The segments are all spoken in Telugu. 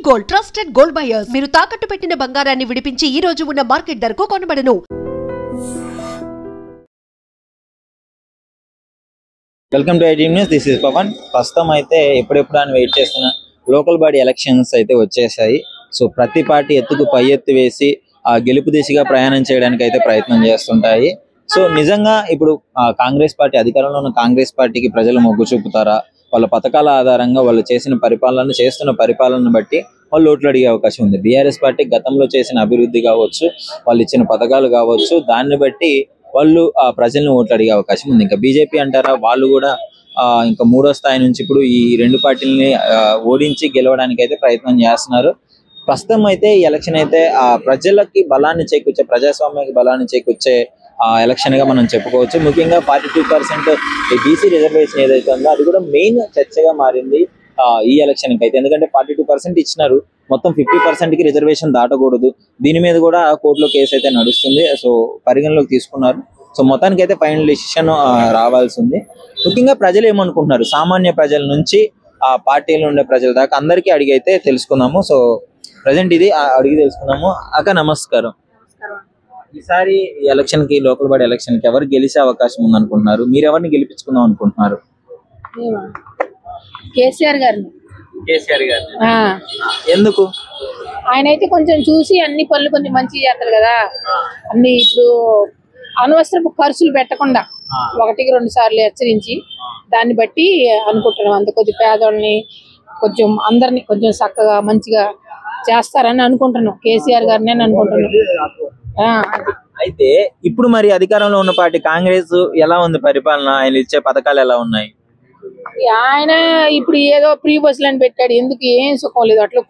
గోల్డ్ ట్రస్టెడ్ గోల్డ్ బయర్స్ మీరు తాకట్టు పెట్టిన బంగారాన్ని విడిపించి ఈ రోజు ఉన్న మార్కెట్ ధరకు కొనబడను. Welcome to iDream news. This is Pavan. ప్రస్తుతం అయితే ఎప్పుడెప్పుడు అని వెయిట్ చేస్తున్న లోకల్ బాడీ ఎలక్షన్స్ అయితే వచ్చేసాయి. సో ప్రతి పార్టీ ఎత్తుకు పై ఎత్తు వేసి ఆ గెలుపు దిశగా ప్రయాణం చేయడానికి అయితే ప్రయత్నం చేస్తుంటాయి. సో నిజంగా ఇప్పుడు కాంగ్రెస్ పార్టీ అధికారంలో ఉన్న కాంగ్రెస్ పార్టీకి ప్రజలు మొగ్గు చూపుతారా? వాళ్ళ పథకాల ఆధారంగా వాళ్ళు చేస్తున్న పరిపాలన బట్టి వాళ్ళు ఓట్లు అడిగే అవకాశం ఉంది. బీఆర్ఎస్ పార్టీ గతంలో చేసిన అభివృద్ధి కావచ్చు, వాళ్ళు ఇచ్చిన పథకాలు కావచ్చు, దాన్ని బట్టి వాళ్ళు ప్రజల్ని ఓట్లు అడిగే అవకాశం ఉంది. ఇంకా బీజేపీ అంటారా, వాళ్ళు కూడా ఇంకా మూడో స్థాయి నుంచి ఇప్పుడు ఈ రెండు పార్టీలని ఓడించి గెలవడానికి అయితే ప్రయత్నం చేస్తున్నారు. ప్రస్తుతం అయితే ఈ ఎలక్షన్ అయితే ప్రజలకి బలాన్ని చేకూర్చే, ప్రజాస్వామ్యానికి బలాన్ని చేకూర్చే ఎలక్షన్ గా మనం చెప్పుకోవచ్చు. ముఖ్యంగా 42% ఈ బీసీ రిజర్వేషన్ ఏదైతే ఉందో అది కూడా మెయిన్ చర్చగా మారింది ఈ ఎలక్షన్ కి అయితే. ఎందుకంటే 42% ఇచ్చినారు, మొత్తం 50% కి రిజర్వేషన్ దాటకూడదు. దీని మీద కూడా కోర్టులో కేసు అయితే నడుస్తుంది. సో పరిగణలోకి తీసుకున్నారు. సో మొత్తానికి అయితే ఫైనల్ డిసిషన్ రావాల్సి ఉంది. ముఖ్యంగా ప్రజలు ఏమనుకుంటున్నారు, సామాన్య ప్రజల నుంచి ఆ పార్టీలో ఉండే ప్రజల దాకా అందరికీ అడిగి అయితే తెలుసుకుందాము. సో ప్రజెంట్ ఇది అడిగి తెలుసుకుందాము. అక్క నమస్కారం. ఈసారి ఎలక్షన్ కి, లోకల్ బాడీ ఎలక్షన్ కి ఎవరు గెలిచే అవకాశం ఉంది అనుకుంటున్నారు? మీరు ఎవరిని గెలిపించుకుందాం అనుకుంటున్నారు? కేసీఆర్ గారిని. కేసీఆర్ గారిని ఎందుకు? ఆయన అయితే కొంచెం చూసి అన్ని పనులు కొంచెం మంచిగా చేస్తారు కదా. అన్ని ఇప్పుడు అనవసరపు ఖర్చులు పెట్టకుండా 1-2 సార్లు హెచ్చరించి దాన్ని బట్టి అనుకుంటున్నాం. అంత కొద్ది పేదోళ్ళని కొంచెం అందరినీ కొంచెం చక్కగా మంచిగా చేస్తారని అనుకుంటున్నాం. కేసీఆర్ గారిని అనుకుంటున్నాం. అయితే ఇప్పుడు మరి అధికారంలో ఉన్న పార్టీ కాంగ్రెస్ ఎలా ఉంది పరిపాలన? ఆయన ఇచ్చే పథకాలు ఎలా ఉన్నాయి? ఆయన ఇప్పుడు ఏదో ఫ్రీ బస్సులు అని పెట్టాడు. ఎందుకు ఏం సుఖం లేదు. అట్లా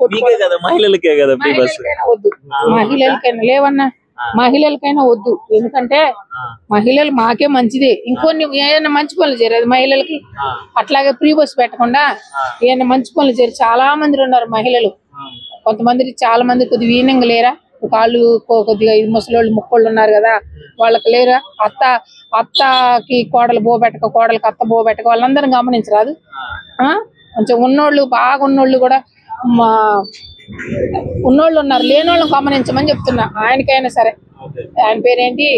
మహిళలకే కదా ఫ్రీ బస్సు. వద్దు, మహిళలకైనా లేవన్నా, మహిళలకైనా వద్దు. ఎందుకంటే మహిళలు మాకే మంచిదే. ఇంకొన్ని ఏదైనా మంచి పనులు చేయరు మహిళలకి. అట్లాగే ఫ్రీ బస్సు పెట్టకుండా ఏదైనా మంచి పనులు చేయరు. చాలా మంది ఉన్నారు మహిళలు. కొంతమంది చాలా మంది కొద్దిగా వీనంగా లేరా, కాళ్ళు కొద్దిగా ముసలోళ్ళు ముక్కోళ్ళు ఉన్నారు కదా, వాళ్ళకి లేరా? అత్తకి కోడలు బోబెట్టక, కోడలకి అత్త బోబెట్టక వాళ్ళందరం గమనించరాదు. కొంచెం ఉన్నోళ్ళు, బాగా ఉన్నోళ్ళు కూడా ఉన్నోళ్ళు ఉన్నారు, లేనోళ్ళని గమనించమని చెప్తున్నా. ఆయనకైనా సరే. ఆయన పేరేంటి,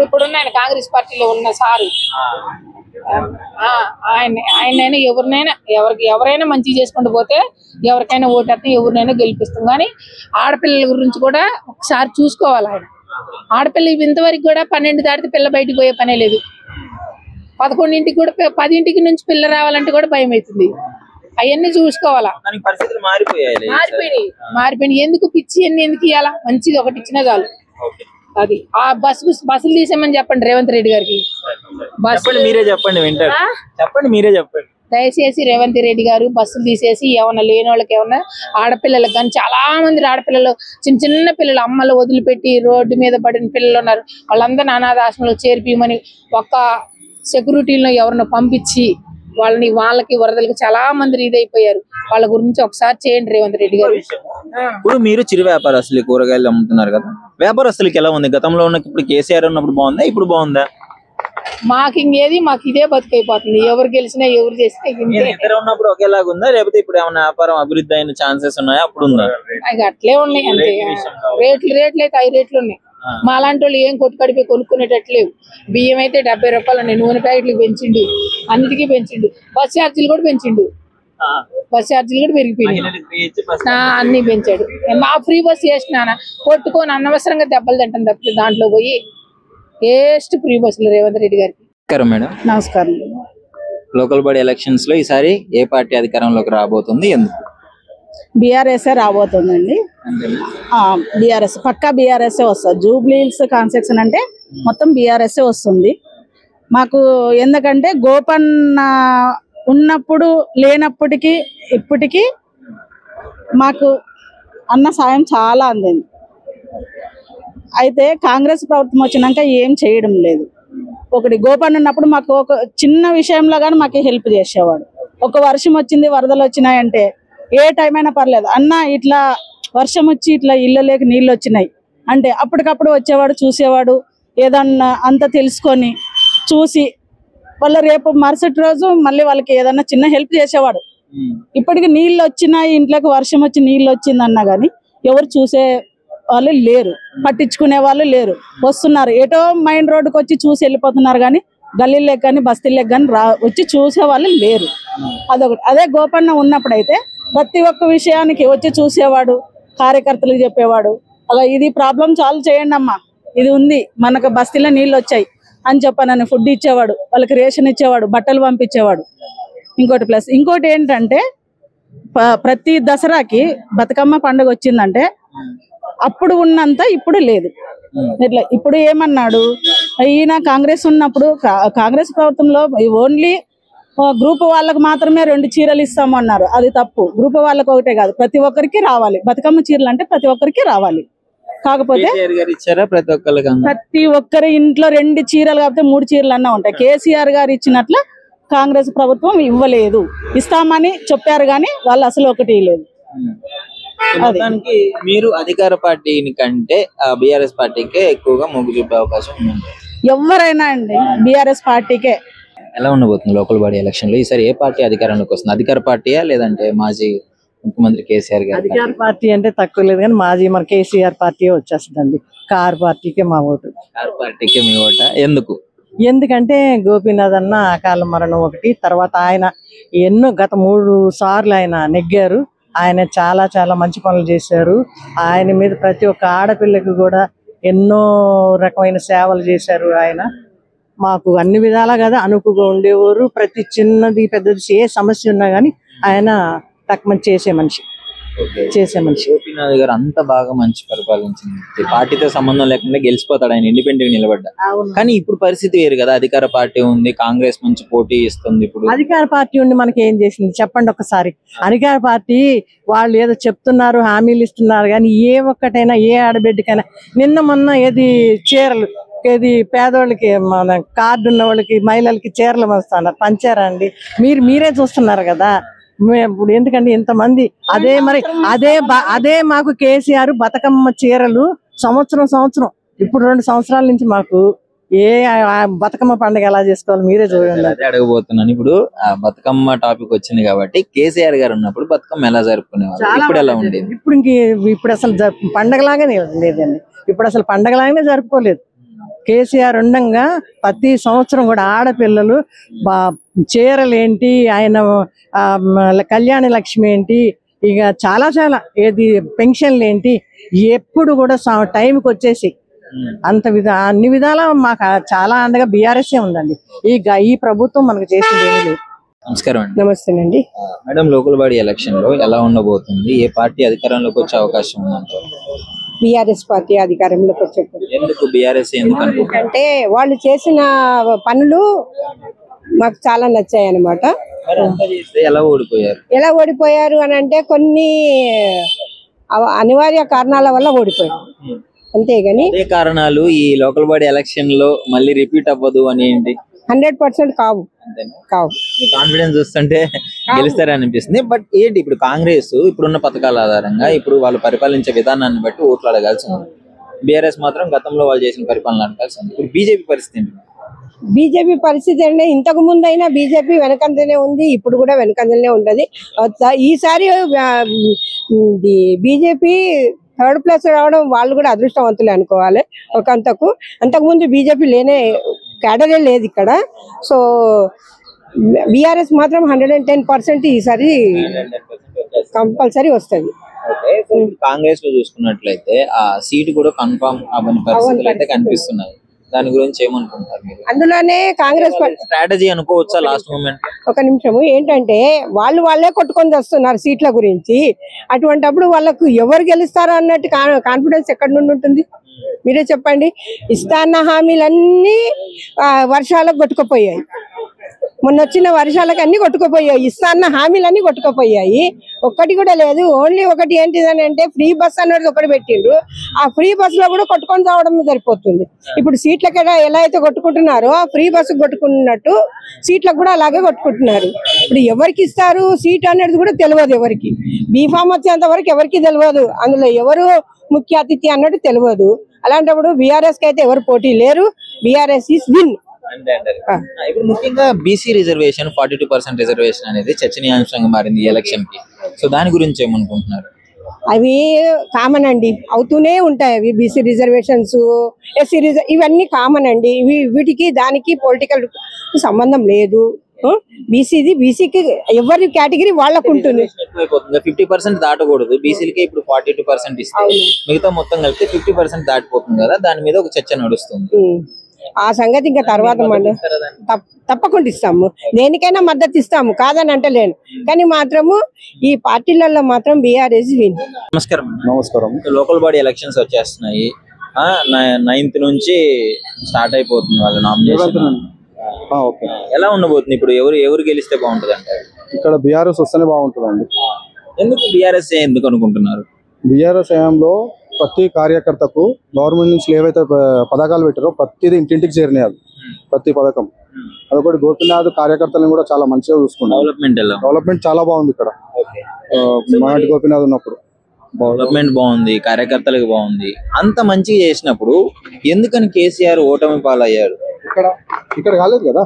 ఇప్పుడున్న ఆయన కాంగ్రెస్ పార్టీలో ఉన్న సారు. ఆయనైనా ఎవరైనా మంచి చేసుకుంటూ పోతే ఎవరికైనా ఓటేస్తాం, ఎవరినైనా గెలిపిస్తాం. కానీ ఆడపిల్లల గురించి కూడా ఒకసారి చూసుకోవాలి. ఆయన ఆడపిల్ల ఇంతవరకు కూడా 12 దాటితే పిల్ల బయటికి పోయే పనే లేదు. 11ంటికి కూడా 10ంటికి నుంచి పిల్ల రావాలంటే కూడా భయం అవుతుంది. అవన్నీ చూసుకోవాలా. మారిపోయినాయి. ఎందుకు పిచ్చి అన్ని ఎందుకు ఇవ్వాలా? మంచిది ఒకటి ఇచ్చినా చాలు. అది ఆ బస్సులు తీసేమని చెప్పండి రేవంత్ రెడ్డి గారికి. మీరే చెప్పండి దయచేసి రేవంత్ రెడ్డి గారు బస్సులు తీసేసి ఏమన్నా లేని వాళ్ళకి, ఏమన్నా ఆడపిల్లలకు కానీ చాలా మంది ఆడపిల్లలు, చిన్న పిల్లలు అమ్మలు వదిలిపెట్టి రోడ్డు మీద పడిన పిల్లలు ఉన్నారు. వాళ్ళందరూ అనాథాశ్రమంలో చేర్పిమని ఒక్క సెక్యూరిటీలో ఎవరినో పంపించి వాళ్ళకి వరదలకి చాలా మంది ఇదైపోయారు. వాళ్ళ గురించి ఒకసారి చేయండి రేవంత్ రెడ్డి గారు. ఇప్పుడు మీరు చిరు వ్యాపారస్తులు, కూరగాయలు అమ్ముతున్నారు కదా, వ్యాపారస్తులకి ఎలా ఉంది? గతంలో ఉన్న ఇప్పుడు కేసీఆర్ ఉన్నప్పుడు బాగుందా, ఇప్పుడు బాగుందా? మాకు ఇదే బతుకైపోతుంది. ఎవరు గెలిచినా ఎవరు చేసినా ఇద్దరు ఉన్నప్పుడు ఒకేలాగా ఉందా, లేకపోతే ఇప్పుడు ఏమైనా వ్యాపారం అభివృద్ధి అయిన ఛాన్సెస్ ఉన్నాయా? అప్పుడు ఉందా? అట్లే ఉన్నాయి అంతే. రేట్లు అయితే 5 రేట్లు ఉన్నాయి. మా లాంటి వాళ్ళు ఏం కొట్టుకడిపి కొనుక్కునేటట్లేవు. బియ్యం అయితే 70 రూపాయలు ఉన్నాయి. నూనె ప్యాకెట్లు పెంచిండు, అన్నిటికీ పెంచిండు. బస్ ఛార్జీలు కూడా పెంచిండు. బస్ ఛార్జీలు కూడా పెరిగిపోయినాయి. అన్ని పెంచాడు. మా ఫ్రీ బస్ చేసినా కొట్టుకొని అనవసరంగా దెబ్బలు తింటాను తప్పితే దాంట్లో పోయి వేస్ట్ ఫ్రీ బస్సులు రేవంత్ రెడ్డి గారికి. మేడం నమస్కారం. లోకల్ బాడీ ఎలక్షన్స్ లో ఈసారి ఏ పార్టీ అధికారంలోకి రాబోతుంది, ఎందుకు? బీఆర్ఎస్ రాబోతుందండి. బీఆర్ఎస్ పక్కా బీఆర్ఎస్ వస్తుంది. జూబ్లీ హిల్స్ కాన్స్టిట్యూషన్ అంటే మొత్తం బీఆర్ఎస్ వస్తుంది మాకు. ఎందుకంటే గోపన్న ఉన్నప్పుడు లేనప్పటికీ ఇప్పటికీ మాకు అన్న సాయం చాలా అందింది. అయితే కాంగ్రెస్ ప్రభుత్వం వచ్చినాక ఏం చేయడం లేదు. ఒకటి గోపన్న ఉన్నప్పుడు మాకు ఒక చిన్న విషయంలో కానీ మాకు హెల్ప్ చేసేవాడు. ఒక వర్షం వచ్చింది, వరదలు వచ్చినాయంటే ఏ టైం అయినా పర్లేదు, అన్న ఇట్లా వర్షం వచ్చి ఇట్లా ఇళ్ళలోకి నీళ్ళు వచ్చినాయి అంటే అప్పటికప్పుడు వచ్చేవాడు, చూసేవాడు. ఏదన్నా అంత తెలుసుకొని చూసి వాళ్ళ రేపు మరుసటి రోజు మళ్ళీ వాళ్ళకి ఏదైనా చిన్న హెల్ప్ చేసేవాడు. ఇప్పటికి నీళ్ళు వచ్చినాయి, ఇంట్లోకి వర్షం వచ్చి నీళ్ళు వచ్చిందన్నా గానీ ఎవరు చూసే వాళ్ళు లేరు, పట్టించుకునే వాళ్ళు లేరు. వస్తున్నారు ఏటో మైన్ రోడ్డుకి వచ్చి చూసి వెళ్ళిపోతున్నారు కానీ గల్లీలకు కానీ బస్తీలకు కానీ వచ్చి చూసే వాళ్ళు లేరు. అదొకటి. అదే గోపన్న ఉన్నప్పుడైతే ప్రతి ఒక్క విషయానికి వచ్చి చూసేవాడు, కార్యకర్తలకు చెప్పేవాడు, అలా ఇది ప్రాబ్లం సాల్వ్ చేయండి అమ్మా, ఇది ఉంది, మనకు బస్తీలో నీళ్ళు వచ్చాయి అని చెప్పానని ఫుడ్ ఇచ్చేవాడు, వాళ్ళకి రేషన్ ఇచ్చేవాడు, బట్టలు పంపించేవాడు. ఇంకోటి ఏంటంటే ప్రతి దసరాకి బతుకమ్మ పండుగ వచ్చిందంటే అప్పుడు ఉన్నంత ఇప్పుడు లేదు. ఇట్లా ఇప్పుడు ఏమన్నాడు, ఈయన కాంగ్రెస్ ఉన్నప్పుడు కాంగ్రెస్ ప్రభుత్వంలో ఓన్లీ గ్రూప్ వాళ్ళకి మాత్రమే 2 చీరలు ఇస్తాము అన్నారు. అది తప్పు. గ్రూప్ వాళ్ళకి ఒకటే కాదు, ప్రతి ఒక్కరికి రావాలి. బతుకమ్మ చీరలు అంటే ప్రతి ఒక్కరికి రావాలి. కాకపోతే ప్రతి ఒక్కరి ఇంట్లో 2 చీరలు కాకపోతే 3 చీరలు అన్నా ఉంటాయి. కేసీఆర్ గారు ఇచ్చినట్ల కాంగ్రెస్ ప్రభుత్వం ఇవ్వలేదు. ఇస్తామని చెప్పారు కానీ వాళ్ళు అసలు ఒకటి లేదు. మీరు అధికార పార్టీని కంటే బీఆర్ఎస్ పార్టీకే ఎక్కువగా మొగ్గు చూపే అవకాశం ఉంది. ఎవరైనా అండి బీఆర్ఎస్ పార్టీకే. ఎలా ఉండబోతుంది లోకల్ బాడీ ఎలక్షన్ లో ఈసారి? ఏ పార్టీ అధికారంలోకి వస్తుంది? అధికార పార్టీయా లేదంటే మాజీ ముఖ్యమంత్రి కేసీఆర్ గారు? అధికార పార్టీ అంటే తక్కువ లేదు కానీ మాజీ మన కేసీఆర్ పార్టీ వచ్చేస్తుందండి. కార్ పార్టీకే మా ఓటు. కార్ పార్టీకే మీ ఓట? ఎందుకు? ఎందుకంటే గోపీనాథ్ అన్న అకాల మరణం ఒకటి, తర్వాత ఆయన ఎన్నో గత 3 సార్లు ఆయన నెగ్గారు. ఆయన చాలా చాలా మంచి పనులు చేశారు. ఆయన మీద ప్రతి ఒక్క ఆడపిల్లకి కూడా ఎన్నో రకమైన సేవలు చేశారు. ఆయన మాకు అన్ని విధాలా కదా అనుకుగా ఉండేవారు. ప్రతి చిన్నది పెద్దది ఏ సమస్య ఉన్నా కానీ ఆయన తక్కువ చేసే మనిషి. గోపీనాథ్ గారు అంత బాగా మంచి పరిపాలించింది, పార్టీతో సంబంధం లేకుండా గెలిచిపోతాడు ఆయన, ఇండిపెండెంట్ నిలబడ్డా. కానీ ఇప్పుడు పరిస్థితి వేరు కదా, అధికార పార్టీ ఉంది, కాంగ్రెస్ నుంచి పోటీ ఇస్తుంది. ఇప్పుడు అధికార పార్టీ ఉండి మనకి ఏం చేసింది చెప్పండి ఒకసారి. అధికార పార్టీ వాళ్ళు ఏదో చెప్తున్నారు, హామీలు ఇస్తున్నారు కానీ ఏ ఒక్కటైనా ఏ ఆడబిడ్డకైనా నిన్న మొన్న ఏది చీరలు ఏది పేదవాళ్ళకి మన కార్డు ఉన్న వాళ్ళకి మహిళలకి చీరలు పంచుతున్నారు, పంచారా అండి? మీరే చూస్తున్నారు కదా. ఇప్పుడు ఎందుకంటే ఇంతమంది అదే మరి అదే మాకు కేసీఆర్ బతుకమ్మ చీరలు సంవత్సరం ఇప్పుడు 2 సంవత్సరాల నుంచి మాకు ఏ బతుకమ్మ పండుగ ఎలా చేసుకోవాలి మీరే చూడండి. అదే అడగబోతున్నాను. ఇప్పుడు బతుకమ్మ టాపిక్ వచ్చింది కాబట్టి కేసీఆర్ గారు ఉన్నప్పుడు బతుకమ్మ ఎలా జరుపుకునేవారు, ఇప్పుడు ఎలా ఉండేది? ఇప్పుడు అసలు పండగలాగానే లేదండి. ఇప్పుడు అసలు పండగలాగానే జరుపుకోలేదు. కేసీఆర్ ఉండగా ప్రతి సంవత్సరం కూడా ఆడపిల్లలు చీరలు ఏంటి, ఆయన కళ్యాణ లక్ష్మి ఏంటి, ఇక చాలా చాలా ఏది పెన్షన్లు ఏంటి, ఎప్పుడు కూడా టైంకి వచ్చేసి అన్ని విధాలా మాకు చాలా అండగా బీఆర్ఎస్ ఉందండి. ఈ ప్రభుత్వం మనకు చేసింది ఏమీ లేదు. నమస్కారం అండి. నమస్తే అండి. మేడం, లోకల్ బాడీ ఎలక్షన్ లో ఎలా ఉండబోతుంది? ఏ పార్టీ అధికారంలోకి వచ్చే అవకాశం ఉందంటారు? బీఆర్ఎస్ పార్టీ అధికారంలోకి వచ్చేప్పుడు. ఎందుకు బీఆర్ఎస్? ఎందుకంటే వాళ్ళు చేసిన పనులు మాకు చాలా నచ్చాయి అన్నమాట. ఎలా ఓడిపోయారు అని అంటే కొన్ని అనివార్య కారణాల వల్ల ఓడిపోయారు, అంతేగాని కారణాలు ఈ లోకల్ బాడీ ఎలక్షన్ లో మళ్ళీ రిపీట్ అవ్వదు అని ఏంటి? 100% కావు. కాన్ఫిడెన్స్ చూస్తుంటే గెలుస్తారనిపిస్తుంది. బట్ ఏంటి ఇప్పుడు కాంగ్రెస్ ఇప్పుడున్న పథకాల ఆధారంగా ఇప్పుడు వాళ్ళు పరిపాలించే విధానాన్ని బట్టి ఓట్లు అడగాల్సి ఉంది. బీఆర్ఎస్ మాత్రం గతంలో వాళ్ళు చేసిన పరిపాలన అడగాల్సి ఉంది. ఇప్పుడు బీజేపీ పరిస్థితి ఏంటి? బీజేపీ పరిస్థితి అంటే ఇంతకు ముందు అయినా బీజేపీ వెనకంజనే ఉంది, ఇప్పుడు కూడా వెనకంజనే ఉంటది. ఈసారి బీజేపీ 3rd ప్లేస్ రావడం వాళ్ళు కూడా అదృష్టవంతులే అనుకోవాలి. అంతకుముందు బీజేపీ లేనే క్యాడరే లేదు ఇక్కడ. సో బీఆర్ఎస్ మాత్రం 110% ఈసారి కంపల్సరీ వస్తుంది. కాంగ్రెస్ లో చూసుకున్నట్లయితే ఆ సీట్ కూడా కన్ఫర్మ్ అవ్వని పరిస్థితులు అయితే కనిపిస్తున్నాయి. దాని గురించి ఏమనుకుంటారు మీరు? అందులోనే కాంగ్రెస్ స్ట్రాటజీ అనుకోవచ్చా లాస్ట్ మూమెంట్? ఒక నిమిషము, ఏంటంటే వాళ్ళే కొట్టుకొని వస్తున్నారు సీట్ల గురించి. అటువంటిప్పుడు వాళ్ళకు ఎవరు గెలుస్తారో అన్నట్టు కాన్ఫిడెన్స్ ఎక్కడి నుండి ఉంటుంది మీరే చెప్పండి. ఇస్తాన్న హామీలన్నీ వర్షాలకు కొట్టుకుపోయాయి. మొన్న వచ్చిన వర్షాలకు అన్ని కొట్టుకుపోయాయి. ఇస్తాన్న హామీలన్నీ కొట్టుకుపోయాయి. ఒక్కటి కూడా లేదు. ఓన్లీ ఒకటి ఏంటిదని అంటే ఫ్రీ బస్ అనేది ఒకటి పెట్టిండ్రు. ఆ ఫ్రీ బస్ లో కూడా కొట్టుకొని రావడం సరిపోతుంది. ఇప్పుడు సీట్లకి ఎలా అయితే కొట్టుకుంటున్నారో ఆ ఫ్రీ బస్సు కొట్టుకున్నట్టు సీట్లకు కూడా అలాగే కొట్టుకుంటున్నారు. ఇప్పుడు ఎవరికి ఇస్తారు సీట్ అనేది కూడా తెలియదు ఎవరికి. బీఫామ్ వచ్చేంత వరకు ఎవరికి తెలియదు, అందులో ఎవరు ముఖ్య అతిథి అన్నట్టు తెలియదు. అలాంటప్పుడు బీఆర్ఎస్ కి అయితే ఎవరు పోటీ లేరు. BRS is win. ఇప్పుడు ముఖ్యంగా బీసీ రిజర్వేషన్ 42% రిజర్వేషన్ అనేది చర్చనీయాంశంగా మారింది ఈ ఎలక్షన్ కి. సో దాని గురించి ఏమనుకుంటున్నారు? అవి కామన్ అండి, అవుతూనే ఉంటాయి. అవి బీసీ రిజర్వేషన్స్, ఎస్సీ ఇవన్నీ కామన్ అండి. వీటికి దానికి పొలిటికల్ సంబంధం లేదు. బీసీకి ఎవరి కేటగిరీ వాళ్ళకు ఉంటుంది. 50% దాటకూడదు, బీసీలకి ఇప్పుడు 42% ఇస్తాయి, మిగతా మొత్తం కలిపితే 50% దాటిపోతుంది కదా, దాని మీద ఒక చర్చ నడుస్తుంది. ఆ సంగతి ఇంకా తర్వాత మనం తప్పకుండా ఇస్తాము, దేనికైనా మద్దతు ఇస్తాము, కాదని అంటలేను. కానీ మాత్రము ఈ పార్టీలలో మాత్రం బీఆర్ఎస్ విన్. నమస్కారం. లోకల్ బాడీ ఎలక్షన్స్ వచ్చేస్తున్నాయి. 9th నుంచి స్టార్ట్ అయిపోతుంది వాళ్ళ నామినేషన్. ఎలా ఉండబోతుంది ఇప్పుడు? ఎవరు గెలిస్తే బాగుంటుంది అంటారు? ఇక్కడ బీఆర్ఎస్ వస్తేనే బాగుంటుందండి. ఎందుకు బీఆర్ఎస్ ఎందుకు అనుకుంటున్నారు? బీఆర్ఎస్ హయాంలో ప్రతి కార్యకర్తకు గవర్నమెంట్ నుంచి ఏవైతే పథకాలు పెట్టారో ప్రతిదీ ఇంటింటికి చేరినాయి. ప్రతి పథకం అదొకటి. గోపీనాథ్ కార్యకర్తలను కూడా చాలా మంచిగా చూసుకున్నారు. డెవలప్మెంట్ చాలా బాగుంది ఇక్కడ. మాటి గోపీనాథ్ ఉన్నప్పుడు డెవలప్మెంట్ బాగుంది, కార్యకర్తలకు బాగుంది. అంత మంచిగా చేసినప్పుడు ఎందుకని కేసీఆర్ ఓటమి పాలయ్యాడు? ఇక్కడ కాలేదు కదా,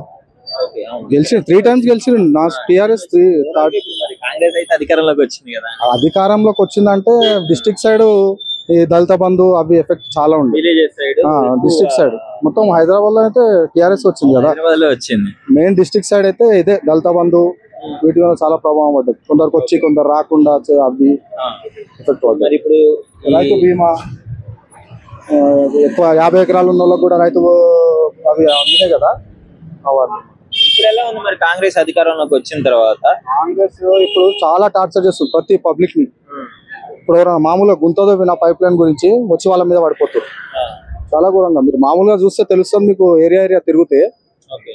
గెలిచి 3 times గెలిచి. నా టీఆర్ఎస్ కాంగ్రెస్ అయితే అధికారంలోకి వచ్చింది కదా. అధికారంలోకి వచ్చిందంటే డిస్ట్రిక్ట్ సైడ్ ఈ దళిత బంధు అవి ఎఫెక్ట్ చాలా ఉంది. డిస్ట్రిక్ట్ సైడ్ మొత్తం హైదరాబాద్ లో అయితే టీఆర్ఎస్ వచ్చింది కదా, మెయిన్ డిస్ట్రిక్ట్ సైడ్ అయితే ఇదే దళిత బంధు వీటి వల్ల చాలా ప్రభావం పడ్డది. కొందరికి వచ్చి కొందరు రాకుండా అవి ఎఫెక్ట్ పడ్డాయి. ఇప్పుడు రైతు బీమా ఎక్కువ 50 ఎకరాలు ఉన్న వాళ్ళకి కూడా రైతు అవి అందినాయి కదా. ఇప్పుడు ఎలా ఉంది మరి కాంగ్రెస్ అధికారంలోకి వచ్చిన తర్వాత? కాంగ్రెస్ ఇప్పుడు చాలా టార్చర్ చేస్తుంది ప్రతి పబ్లిక్ ని. ఇప్పుడు మామూలుగా గుంతదో విన పైప్ లైన్ గురించి వచ్చి వాళ్ళ మీద పడిపోతుంది. చాలా ఘోరంగా మీరు మామూలుగా చూస్తే తెలుస్తుంది మీకు. ఏరియా తిరిగితే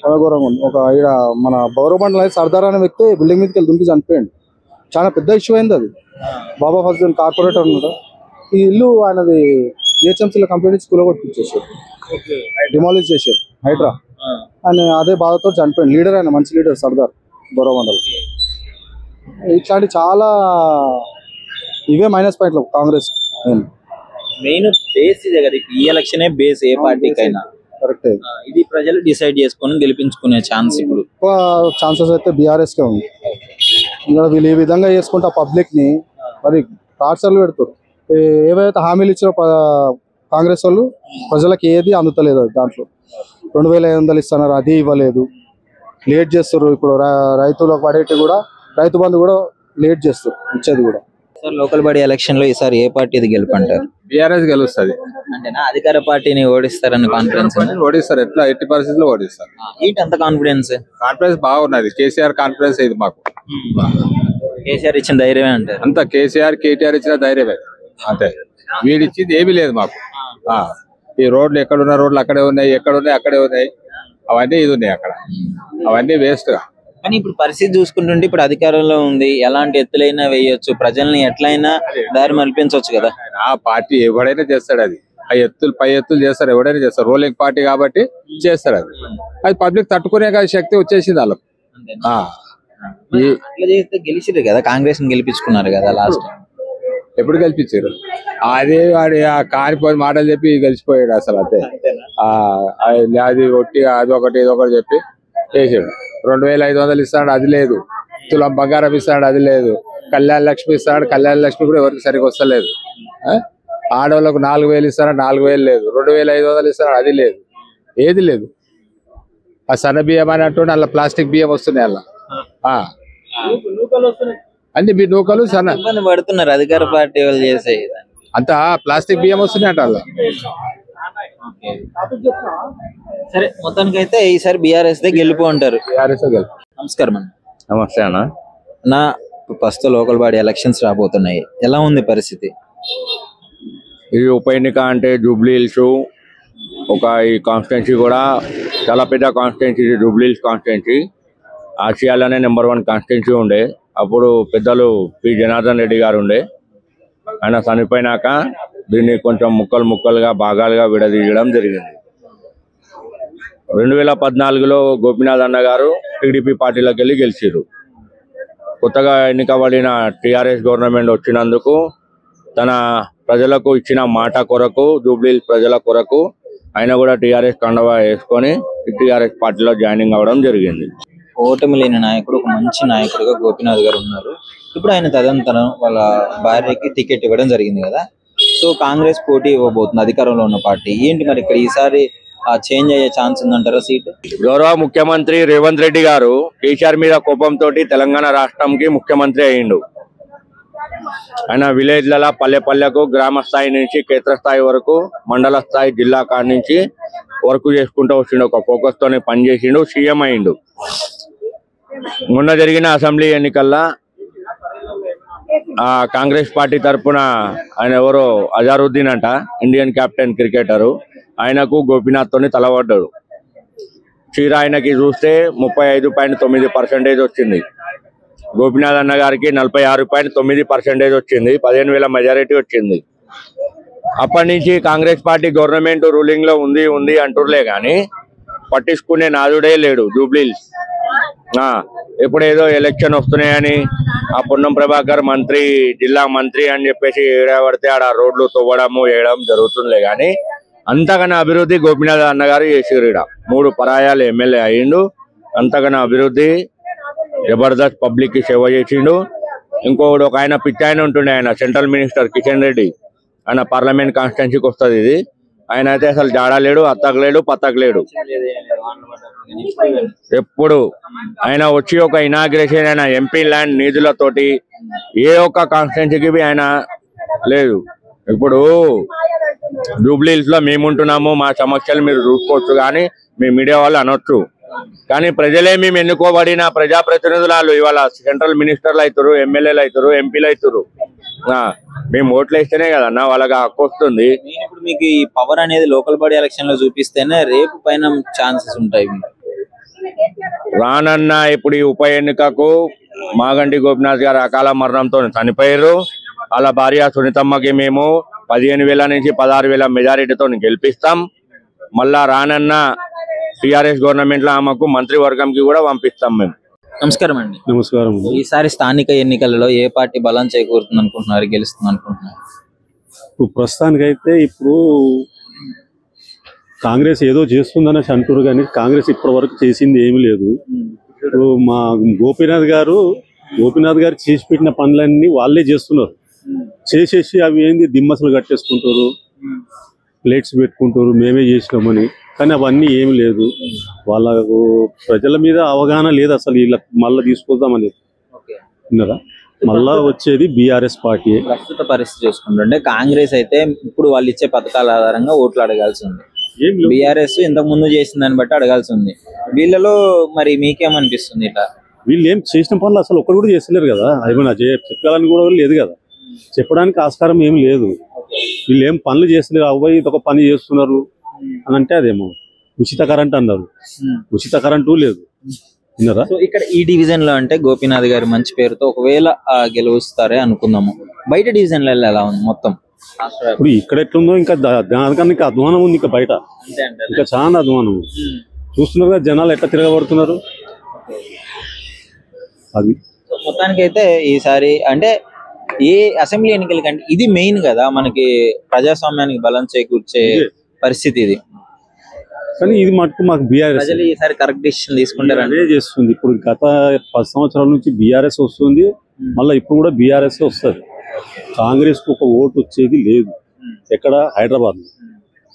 చాలా ఘోరంగా ఉంది. ఒక ఇక్కడ మన బౌరబండ్ల సర్దార్ అనే వ్యక్తి బిల్డింగ్ మీదకి వెళ్ళి దుంకి చనిపోయింది. చాలా పెద్ద ఇష్యూ అయింది అది. బాబా ఫస్ట్న్ కార్పొరేటర్ ఉన్నాడు. ఈ ఇల్లు ఆయనది జిహెచ్ఎంసీలో కంప్లీట్ స్కూల్ కొట్టించేసారు, డిమాలిష్ చేశారు హైడ్రా అని. అదే బాధతో చనిపోయింది. లీడర్ ఆయన, మంచి లీడర్ సర్దార్ బౌరబండలు. ఇట్లాంటి చాలా ఇవే మైనస్ పాయింట్లు కాంగ్రెస్. మెయిన్ బేస్ ఇదే కదా, ఈ ఎలక్షన్ బేస్ ఏ పార్టీకైనా. కరెక్ట్. ఇది ప్రజలు డిసైడ్ చేసుకొని గెలిపించుకునే ఛాన్స్ ఇప్పుడు ఎక్కువ ఛాన్సెస్ అయితే బీఆర్ఎస్ కే ఉంది. ఇంకా వీళ్ళు ఈ విధంగా చేసుకుంటా పబ్లిక్ ని మరి టార్చర్లు పెడతారు. ఏవైతే హామీలు ఇచ్చారో కాంగ్రెస్ వాళ్ళు ప్రజలకు ఏది అందుతలేదు. దాంట్లో 2500 ఇస్తున్నారు, అది ఇవ్వలేదు, లేట్ చేస్తారు. ఇప్పుడు రైతులకు పడేటి కూడా రైతు బంధు కూడా లేట్ చేస్తారు ఇచ్చేది కూడా. సార్, లోకల్ బాడీ ఎలక్షన్ లో ఈసారి ఏ పార్టీది గెలుపంటారు? బీఆర్ఎస్ గెలుస్తుంది. అంటేనా అధికార పార్టీని ఓడిస్తారని కాన్ఫిడెన్స్? ఓడిస్తారు, ఎట్లా ఎట్టి పరిస్థితుల్లో ఓడిస్తారు. ఏంటి అంత కాన్ఫిడెన్స్? కాన్ఫిడెన్స్ బాగున్నది. కేసీఆర్ కాన్ఫిడెన్స్ ఇది మాకు. కేసీఆర్ ఇచ్చిన ధైర్యమే అంటారు? అంత కేసీఆర్ కేటీఆర్ ఇచ్చిన ధైర్యమే అంతే. వీడిచ్చింది ఏమీ లేదు మాకు. ఈ రోడ్లు ఎక్కడున్న రోడ్లు అక్కడే ఉన్నాయి, ఎక్కడున్నాయి అక్కడే ఉన్నాయి. అవన్నీ ఇది ఉన్నాయి అక్కడ, అవన్నీ వేస్ట్ గా. కానీ ఇప్పుడు పరిస్థితి చూసుకుంటుంటే ఇప్పుడు అధికారంలో ఉంది, ఎలాంటి ఎత్తులైనా వేయొచ్చు, ప్రజల్ని ఎట్లయినా దారి మల్పించవచ్చు కదా. ఆ పార్టీ ఎవడైనా చేస్తాడు. అది పై ఎత్తులు చేస్తారు, ఎవడైనా చేస్తారు. రూలింగ్ పార్టీ కాబట్టి చేస్తారు. అది పబ్లిక్ తట్టుకునే శక్తి వచ్చేసింది వాళ్ళకు. అట్లా చేస్తే గెలిచిరు కదా, కాంగ్రెస్ ని గెలిపించుకున్నారు కదా లాస్ట్. ఎప్పుడు గెలిపించారు? అదే వాడి కానిపోయి మాటలు చెప్పి గెలిచిపోయాడు అసలు. అంతే. అది ఒట్టి అదొకటి ఇదొకటి చెప్పి చేసాడు. 2500 ఇస్తాడు, అది లేదు. తులం బంగారం ఇస్తాడు, అది లేదు. కళ్యాణ లక్ష్మి ఇస్తాడు, కళ్యాణ లక్ష్మి కూడా ఎవరికి సరిగ్గా వస్తలేదు. ఆడవాళ్ళకు 4000 ఇస్తాడు, 4000 లేదు. 2500 ఇస్తాడు, అది లేదు. ఏది లేదు. ఆ సన్న బియ్యం అని అంటుండే అలా ప్లాస్టిక్ బియ్యం వస్తున్నాయి. అలా అన్ని నూకలు సన్న ఇబ్బంది పడుతున్నారు అధికార పార్టీ వాళ్ళు చేసే. అంత ప్లాస్టిక్ బియ్యం వస్తున్నాయి అంట అలా. సరే, మొత్తానికి అయితే ఈసారి బీఆర్ఎస్ దే గెలుపు అంటారు. నమస్కారం అన్న. నమస్తే అన్న. నా ప్రస్తుతం లోకల్ బాడీ ఎలక్షన్స్ రాబోతున్నాయి, ఎలా ఉంది పరిస్థితి? ఇది ఉప ఎన్నిక అంటే జూబ్లీ హిల్స్ ఈ కాన్స్టిట్యున్సీ కూడా చాలా పెద్ద కాన్స్టిట్యున్సీ. జూబ్లీ హిల్స్ కాన్స్టిట్యున్సీ ఆసియాలోనే నెంబర్ 1 కాన్స్టిట్యున్సీ ఉండే. అప్పుడు పెద్దలు పి జనార్దన్ రెడ్డి గారు ఉండే. ఆయన చనిపోయినాక దీన్ని కొంచెం ముక్కలుగా భాగాలుగా విడదీయడం జరిగింది. 2014లో గోపీనాథ్ అన్న గారు టీడీపీ పార్టీలోకి వెళ్ళి గెలిచారు. కొత్తగా ఎన్నికబడిన టీఆర్ఎస్ గవర్నమెంట్ వచ్చినందుకు తన ప్రజలకు ఇచ్చిన మాట కొరకు, జూబ్లీ ప్రజల కొరకు ఆయన కూడా టీఆర్ఎస్ కండవా వేసుకొని టీఆర్ఎస్ పార్టీలో జాయినింగ్ అవ్వడం జరిగింది. ఓటమి లేని నాయకుడు, ఒక మంచి నాయకుడుగా గోపీనాథ్ గారు ఉన్నారు. ఇప్పుడు ఆయన తదనంతరం వాళ్ళ భార్యకి టికెట్ ఇవ్వడం జరిగింది కదా. సో కాంగ్రెస్ పోటీ ఇవ్వబోతుంది, అధికారంలో ఉన్న పార్టీ. ఏంటి మరి ఇక్కడ ఈసారి చేంజ్ అయ్యే ఛాన్స్ ఉందంటారా సీట్? గౌరవ ముఖ్యమంత్రి రేవంత్ రెడ్డి గారు కేసీఆర్ మీద కోపంతో తెలంగాణ రాష్ట్రంకి ముఖ్యమంత్రి అయ్యిండు. ఆయన విలేజ్ల పల్లె పల్లెకు గ్రామ స్థాయి నుంచి క్షేత్రస్థాయి వరకు మండల స్థాయి జిల్లా కాడి నుంచి వర్క్ చేసుకుంటూ వచ్చిండు. ఒక ఫోకస్ తోనే పనిచేసిండు, సీఎం అయిండు. మొన్న జరిగిన అసెంబ్లీ ఎన్నికల్లో కాంగ్రెస్ పార్టీ తరఫున ఆయన ఎవరో అజారుద్దీన్ అంట, ఇండియన్ కెప్టెన్ క్రికెటరు, ఆయనకు గోపీనాథ్ తోని తలబడ్డాడు. చీర ఆయనకి చూస్తే 35.9% వచ్చింది. గోపీనాథ్ అన్న గారికి 46.9% వచ్చింది. 15,000 మెజారిటీ వచ్చింది. అప్పటి నుంచి కాంగ్రెస్ పార్టీ గవర్నమెంట్ రూలింగ్ లో ఉంది అంటుర్లే గాని పట్టించుకునే నాదుడే లేడు. జూబ్లీహిల్స్ ఎప్పుడేదో ఎలక్షన్ వస్తున్నాయని ఆ పొన్నం ప్రభాకర్ మంత్రి, జిల్లా మంత్రి అని చెప్పేసి ఏడబడితే ఆడ రోడ్లు తవ్వడము వేయడం జరుగుతుందిలే గాని అంతకన్నా అభివృద్ధి గోపీనాథ్ అన్నగారు చేసిరు. 3 పరాయాలు ఎమ్మెల్యే అయ్యిండు. అంతకన్నా అభివృద్ధి జబర్దస్త్ పబ్లిక్ కి సేవ చేసిండు. ఇంకొకడు ఒక ఆయన పిచ్చాయన ఉంటుండే, ఆయన సెంట్రల్ మినిస్టర్ కిషన్ రెడ్డి, ఆయన పార్లమెంట్ కాన్స్టిట్యున్సీకి వస్తుంది ఇది. ఆయన అయితే అసలు జాడలేడు, అత్తకలేడు, పత్తకలేడు. ఎప్పుడు ఆయన వచ్చి ఒక ఇనాగ్రేషన్ అయిన ఎంపీ ల్యాండ్ నిధులతోటి ఏ ఒక్క కాన్స్టిట్యున్సీకి ఆయన లేదు. ఇప్పుడు జూబ్లీహిల్స్ లో మేముంటున్నాము, మా సమస్యలు మీరు చూసుకోవచ్చు కానీ మీ మీడియా వాళ్ళు అనొచ్చు. కానీ ప్రజలే మేము ఎన్నుకోబడిన ప్రజాప్రతినిధులు ఇవాళ సెంట్రల్ మినిస్టర్లు అవుతారు, ఎమ్మెల్యేలు అవుతారు, ఎంపీలు అవుతారు. మేము ఓట్లు వేస్తేనే కదన్నా వాళ్ళకి హక్కు వస్తుంది. ఇప్పుడు మీకు ఈ పవర్ అనేది లోకల్ బాడీ ఎలక్షన్ లో చూపిస్తేనే రేపు పైన ఛాన్సెస్ ఉంటాయి. రానన్న ఇప్పుడు ఈ ఉప ఎన్నికకు మాగంటి గోపీనాథ్ గారు అకాల మరణంతో చనిపోయారు. వాళ్ళ భార్య సునీతమ్మకి మేము 15,000 నుంచి 16,000 మెజారిటీతో గెలిపిస్తాం. మళ్ళా రానన్న టిఆర్ఎస్ గవర్నమెంట్ లో ఆమెకు మంత్రివర్గంకి కూడా పంపిస్తాం మేము. నమస్కారం అండి. నమస్కారం. ఈసారి స్థానిక ఎన్నికలలో ఏ పార్టీ బలం చేకూరుతుంది అనుకుంటున్నారు, గెలుస్తుంది అనుకుంటున్నారు? ఇప్పుడు ప్రస్తుతానికైతే ఇప్పుడు కాంగ్రెస్ ఏదో చేస్తుందనేసి అంటారు కానీ కాంగ్రెస్ ఇప్పటి వరకు చేసింది ఏమీ లేదు. ఇప్పుడు మా గోపీనాథ్ గారు చేసి పెట్టిన పనులన్నీ వాళ్ళే చేస్తున్నారు. చేసేసి అవి ఏంది దిమ్మసలు కట్టేసుకుంటారు, ప్లేట్స్ పెట్టుకుంటారు మేమే చేసినామని. కానీ అవన్నీ ఏమి లేదు. వాళ్ళకు ప్రజల మీద అవగాహన లేదు అసలు. వీళ్ళకి మళ్ళీ తీసుకొద్దామని విన్నారా, మళ్ళా వచ్చేది బీఆర్ఎస్ పార్టీ. ప్రస్తుత పరిస్థితి చూసుకుంటుంటే కాంగ్రెస్ అయితే ఇప్పుడు వాళ్ళు ఇచ్చే పథకాల ఆధారంగా ఓట్లు అడగాల్సి ఉంది. బీఆర్ఎస్ ఇంతకు ముందు చేసిన దాన్ని బట్టి అడగాల్సి ఉంది. వీళ్ళలో మరి మీకేమనిపిస్తుంది? ఇట్లా వీళ్ళు ఏం చేసిన పనులు అసలు ఒక్కరు కూడా చేస్తలేరు కదా. ఏమైనా చెప్పాలని కూడా లేదు కదా, చెప్పడానికి ఆస్కారం ఏమి లేదు. వీళ్ళు ఏం పనులు చేస్తలేరు. అవ్వయి ఒక పని చేస్తున్నారు అని అంటే అదేమో ఉచిత కరెంట్ అన్నారు, ఉచిత కరెంటు లేదు. విన్నారా? సో ఇక్కడ ఈ డివిజన్ లో అంటే గోపీనాథ్ గారి మంచి పేరుతో ఒకవేళ గెలుస్తారే అనుకుందాము. బయట డివిజన్లలో ఎలా ఉంది మొత్తం? ఇప్పుడు ఇక్కడ ఎట్లుందో ఇంకా దానికన్నా ఇంకా అధ్వానం ఉంది. ఇంకా బయట ఇంకా చాలా అధ్వానం. చూస్తున్నారు కదా జనాలు ఎట్లా తిరగబడుతున్నారు. అది మొత్తానికి అయితే ఈసారి అంటే ఏ అసెంబ్లీ ఎన్నికల కంటే ఇది మెయిన్ కదా, మనకి ప్రజాస్వామ్యానికి బలం చేకూర్చే పరిస్థితి ఇది. కానీ ఇది మటుకు మాకు బీఆర్ఎస్ ప్రజలు ఈసారి కరెక్ట్ డిసిషన్ తీసుకుంటారని చేస్తుంది. ఇప్పుడు గత 10 సంవత్సరాల నుంచి బీఆర్ఎస్ వస్తుంది, మళ్ళీ ఇప్పుడు కూడా బీఆర్ఎస్ వస్తుంది. కాంగ్రెస్ కు ఒక ఓటు వచ్చేది లేదు. ఎక్కడ? హైదరాబాద్.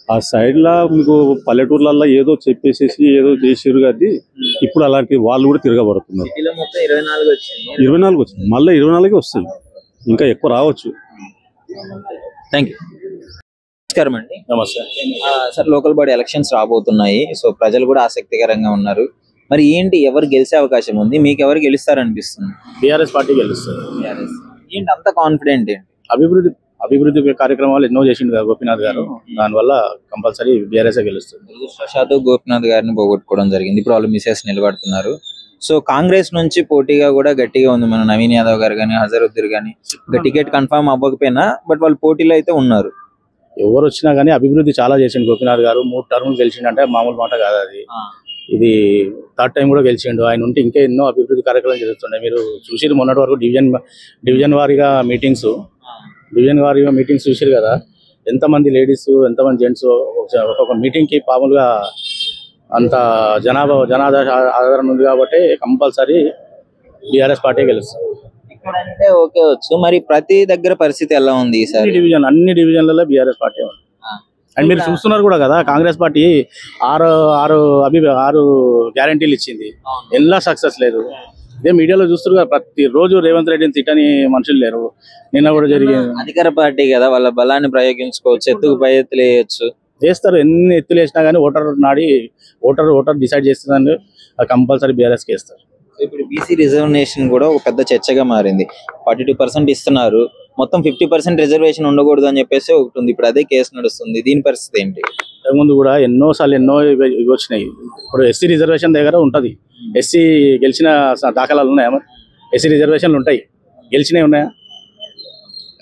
ఆ సైడ్ లా మీకు పల్లెటూర్లలో ఏదో చెప్పేసేసి ఏదో చేసారు కానీ ఇప్పుడు అలాంటి వాళ్ళు కూడా తిరగబడుతున్నారు. 24 వచ్చింది, మళ్ళీ 24కి వస్తుంది, ఇంకా ఎక్కువ రావచ్చు. Thank you. నమస్కారం అండి. నమస్తే సార్, లోకల్ బాడీ ఎలక్షన్స్ రాబోతున్నాయి. సో ప్రజలు కూడా ఆసక్తికరంగా ఉన్నారు. మరి ఏంటి, ఎవరు గెలిచే అవకాశం ఉంది? మీకు ఎవరు గెలుస్తారనిపిస్తుంది? బీఆర్ఎస్ పార్టీ గెలుస్తుంది. ఏంటి అంత కాన్ఫిడెంట్? అభివృద్ధి కార్యక్రమాలు ఎన్నో చేసిండు కదా గోపీనాథ్ గారు, దానివల్ల కంపల్సరీ బీఆర్ఎస్ గెలుస్తుంది. దురదృష్టవశాత్తు గోపీనాథ్ గారిని పోగొట్టుకోవడం జరిగింది. ఇప్పుడు వాళ్ళు మిసెస్ నిలబడుతున్నారు. సో కాంగ్రెస్ నుంచి పోటీగా కూడా గట్టిగా ఉంది. మన నవీన్ యాదవ్ గారు కానీ, హజరుద్దీన్ కానీ టికెట్ కన్ఫర్మ్ అవ్వకపోయినా బట్ వాళ్ళు పోటీలో అయితే ఉన్నారు. ఎవరు వచ్చినా కానీ అభివృద్ధి చాలా చేసిండు గోపీనాథ్ గారు. 3 టర్ములు గెలిచిండంటే మామూలు మాట కాదు అది. ఇది 3rd టైం కూడా గెలిచిండు. ఆయన ఉంటే ఇంకా ఎన్నో అభివృద్ధి కార్యక్రమాలు జరుగుతున్నాయి. మీరు చూసిరు మొన్నటి వరకు డివిజన్ వారీగా మీటింగ్స్ చూసారు కదా. ఎంతమంది లేడీస్ ఎంతమంది జెంట్స్ ఒక్కొక్క మీటింగ్కి మామూలుగా అంత ఆదరణ ఉంది కాబట్టి కంపల్సరీ బీఆర్ఎస్ పార్టీ గెలుస్తుంది. అంటే ఓకే వచ్చు, మరి ప్రతి దగ్గర పరిస్థితి ఎలా ఉంది ఈసారి? అన్ని డివిజన్లలో బీఆర్ఎస్ పార్టీ ఉంది. అండ్ మీరు చూస్తున్నారు కూడా కదా, కాంగ్రెస్ పార్టీ 6 గ్యారంటీలు ఇచ్చింది, ఎలా సక్సెస్ లేదు. ఇదే మీడియాలో చూస్తారు కదా, ప్రతి రోజు రేవంత్ రెడ్డిని తిట్టని మనుషులు లేరు. నిన్న కూడా జరిగింది. అధికార పార్టీ కదా, వాళ్ళ బలాన్ని ప్రయోగించుకోవచ్చు, ఎత్తుకు పై ఎత్తులు వేయచ్చు, చేస్తారు. ఎన్ని ఎత్తులు వేసినా కానీ ఓటర్ డిసైడ్ చేస్తుందని కంపల్సరీ బీఆర్ఎస్కి వేస్తారు. ఇప్పుడు బీసీ రిజర్వేషన్ కూడా ఒక పెద్ద చర్చగా మారింది. 42% ఇస్తున్నారు, మొత్తం 50% రిజర్వేషన్ ఉండకూడదు అని చెప్పేసి ఒకటి ఉంది. ఇప్పుడు అదే కేసు నడుస్తుంది, దీని పరిస్థితి ఏంటి? ముందు కూడా ఎన్నో ఇవి వచ్చినాయి. ఇప్పుడు ఎస్సీ రిజర్వేషన్ దగ్గర ఉంటది. ఎస్సీ గెలిచిన దాఖలాలు ఉన్నాయా? మరి ఎస్సీ రిజర్వేషన్లు ఉంటాయి, గెలిచినవి ఉన్నాయా?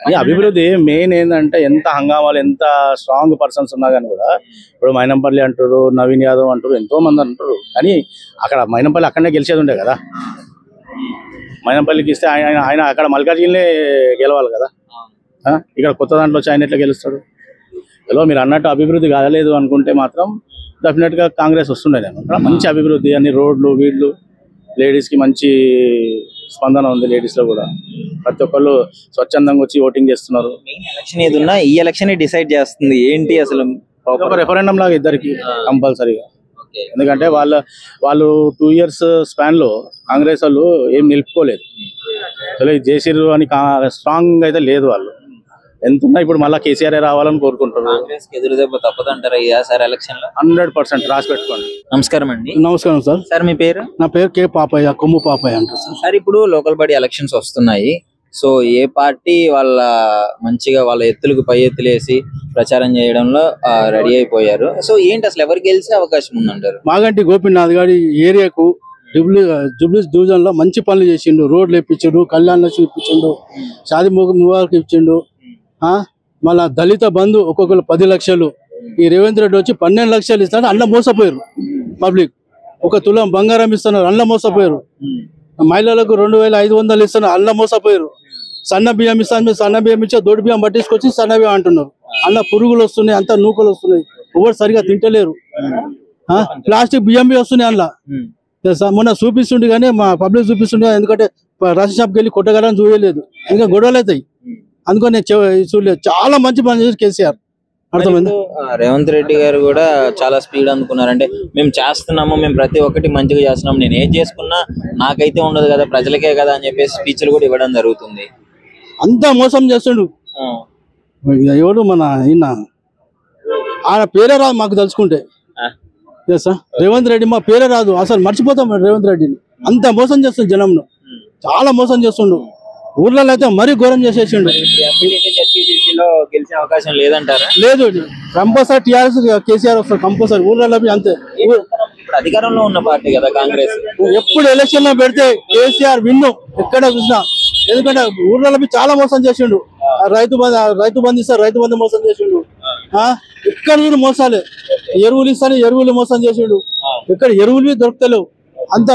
అది అభివృద్ధి మెయిన్ ఏంటంటే ఎంత హంగామాలు, ఎంత స్ట్రాంగ్ పర్సన్స్ ఉన్నా కానీ కూడా, ఇప్పుడు మైనంపల్లి అంటారు, నవీన్ యాదవ్ అంటారు, ఎంతో మంది అంటారు. కానీ అక్కడ మైనంపల్లి అక్కడనే గెలిచేది ఉండే కదా. మైనంపల్లికి ఇస్తే ఆయన అక్కడ మల్కాజ్గిరినే గెలవాలి కదా. ఇక్కడ కొత్త దాంట్లో వచ్చి ఆయన ఎట్లా గెలుస్తాడు? ఎలా మీరు అన్నట్టు అభివృద్ధి కాలేదు అనుకుంటే మాత్రం డెఫినెట్గా కాంగ్రెస్ వస్తుండే. మంచి అభివృద్ధి, అన్ని రోడ్లు వీళ్ళు, లేడీస్కి మంచి స్పందన ఉంది. లేడీస్లో కూడా ప్రతి ఒక్కళ్ళు స్వచ్ఛందంగా వచ్చి ఓటింగ్ చేస్తున్నారు. ఎలక్షన్ ఏది ఉన్నా ఈ ఎలక్షన్ డిసైడ్ చేస్తుంది ఏంటి అసలు? ఒక రెఫరెండం లాగా ఇద్దరికి కంపల్సరీగా. ఎందుకంటే వాళ్ళు 2 years స్పాన్ లో కాంగ్రెస్ వాళ్ళు ఏం నిలుపుకోలేదు, చేసిర్రు అని స్ట్రాంగ్ అయితే లేదు. వాళ్ళు ఎంతున్నా ఇప్పుడు మళ్ళీ కేసీఆర్ రావాలని కోరుకుంటారు. ఎదురు దెబ్బ తప్పదంటారా ఈసారి ఎలక్షన్ లో? 100% రాసి పెట్టుకోండి. నమస్కారం అండి. నమస్కారం సార్. సార్ మీ పేరు? నా పేరు కే పాపయ్య, కొమ్ము పాపయ్య అంటారు సార్. సార్ ఇప్పుడు లోకల్ బాడీ ఎలక్షన్స్ వస్తున్నాయి. సో ఏ పార్టీ మంచిగా వాళ్ళ ఎత్తులకు పై ఎత్తులు వేసి ప్రచారం చేయడంలో రెడీ అయిపోయారు. సో ఏంటి అసలు ఎవరు గెలిచే అవకాశం ఉందంటారు? మాగంటి గోపీనాథ్ గారి ఏరియాకు జూబ్లీస్ డివిజన్ లో మంచి పనులు చేసిండు. రోడ్లు ఇప్పించిండు, కళ్యాణ లక్ష్మి ఇప్పించిండు, షాది ముబారక్ ఇప్పించిండు. మళ్ళా దళిత బంధు ఒక్కొక్కరు 10 లక్షలు. ఈ రేవంత్ రెడ్డి వచ్చి 12 లక్షలు ఇస్తాడు, అందులో మోసపోయారు పబ్లిక్. 1 తులం బంగారం ఇస్తున్నారు, అందులో మోసపోయారు. మహిళలకు 2500 ఇస్తున్నారు, అందులో మోసపోయారు. సన్న బియ్యం ఇస్తాను, సన్న బియ్యం ఇచ్చా దొడ్డు బియ్యం పట్టించుకొచ్చి సన్న బియ్యం అంటున్నారు. అందులో పురుగులు వస్తున్నాయి, అంతా నూకలు వస్తున్నాయి, ఎవరు సరిగా తింటలేరు. ప్లాస్టిక్ బియ్యం వస్తున్నాయి అందులో. మొన్న చూపిస్తుండే కానీ మా పబ్లిక్ చూపిస్తుండే, ఎందుకంటే రేషన్ షాప్కి వెళ్ళి కొట్టగలని చూడలేదు, ఇంకా గొడవలు అవుతాయి. అందుకని నేను చూడలేదు. చాలా మంచి పని చేసి కేసీఆర్. అర్థమైంది. రేవంత్ రెడ్డి గారు కూడా చాలా స్పీడ్ అనుకున్నారంటే మేము చేస్తున్నాము, మేము ప్రతి ఒక్కటి మంచిగా చేస్తున్నాము, నేను ఏం చేసుకున్నా నాకైతే ఉండదు కదా, ప్రజలకే కదా అని చెప్పేసి స్పీచ్లు కూడా ఇవ్వడం జరుగుతుంది. అంతా మోసం చేస్తుండు. ఎవడు మన ఆయన పేరే రాదు మాకు తెలుసుకుంటే. రేవంత్ రెడ్డి మా పేరే రాదు, అసలు మర్చిపోతాం రేవంత్ రెడ్డిని. అంత మోసం చేస్తుండు, జనంను చాలా మోసం చేస్తుండు. ఊర్లలో అయితే మరీ ఘోరం చేసేసిండు. గెలిచే అవకాశం లేదంటారా? లేదు, కంపల్సరీ టీఆర్ఎస్ కేసీఆర్ వస్తారు కంపల్సరీ. ఊర్లలో అంతే. అధికారంలో ఉన్న పార్టీ కదా కాంగ్రెస్. ఎప్పుడు ఎలక్షన్ లో పెడితే కేసీఆర్ విన్ను ఎక్కడ చూసినా. ఎందుకంటే ఊర్లలో చాలా మోసం చేసిండు. రైతు బంధు ఇస్తారు, రైతు బంధు మోసం చేసిండు. ఎక్కడ చూడు మోసాలే. ఎరువులు ఇస్తాను, ఎరువులు మోసం చేసిండు. ఇక్కడ ఎరువులు దొరుకుతలేవు. అంత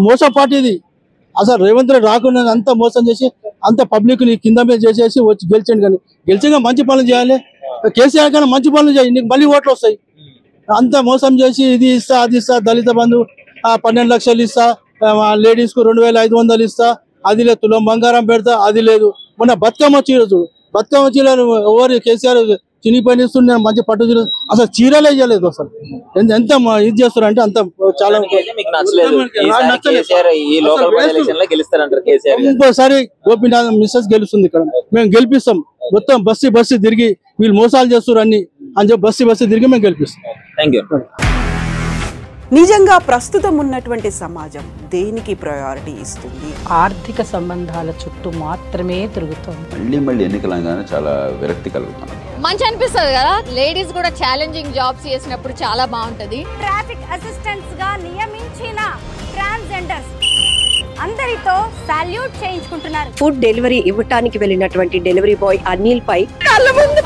మోసం పార్టీ ఇది. అసలు రేవంత్ రెడ్డి రాకుండా అంతా మోసం చేసి అంత పబ్లిక్ ని కింద మీద చేసేసి వచ్చి గెలిచాడు. కానీ గెలిచాక మంచి పనులు చేయాలి. కేసీఆర్ కన్నా మంచి పనులు చేయాలి, నీకు మళ్ళీ ఓట్లు వస్తాయి. అంత మోసం చేసి ఇది ఇస్తా అది ఇస్తా, దళిత బంధు 12 లక్షలు ఇస్తా, లేడీస్ కు 2500 ఇస్తా, అది లేదు, తులం బంగారం పెడతా, అది లేదు. మొన్న బతుకమ్మ చీర చూడు, బతుకమ్మ చీర ఎవరు కేసీఆర్ చినిపోయి ఇస్తుంది, మంచి పట్టు చీర అసలు చీరలే ఇవ్వలేదు. అసలు ఎంత ఇది చేస్తారు అంటే అంత చాలా ఇంకోసారి గోపీనాథ్ మిస్సెస్ గెలుస్తుంది. ఇక్కడ మేము గెలిపిస్తాం. మొత్తం బస్సు తిరిగి వీళ్ళు మోసాలు చేస్తారు అన్ని అని చెప్పి బస్సు తిరిగి మేము గెలిపిస్తాం. Thank you. నిజంగా ప్రస్తుతం ఉన్నటువంటి సమాజం దేనికి ప్రయారిటీ ఇస్తుంది? ఆర్థిక సంబంధాల చుట్టూ మాత్రమే తిరుగుతుంది. మళ్ళీ ఎన్నికలంగానే చాలా విరక్తి కలుగుతుంది. మంచి అనిపిస్తుంది కదా, లేడీస్ కూడా ఛాలెంజింగ్ జాబ్స్ చేసినప్పుడు చాలా బాగుంటది. ట్రాఫిక్ అసిస్టెంట్స్ గా నియమించిన ట్రాన్స్జెండర్స్ అందరితో సాల్యూట్ చేయించుకుంటున్నారు. ఫుడ్ డెలివరీ ఇవ్వటానికి వెళ్ళినటువంటి డెలివరీ బాయ్ అనిల్ పై కళ్ళ ముందు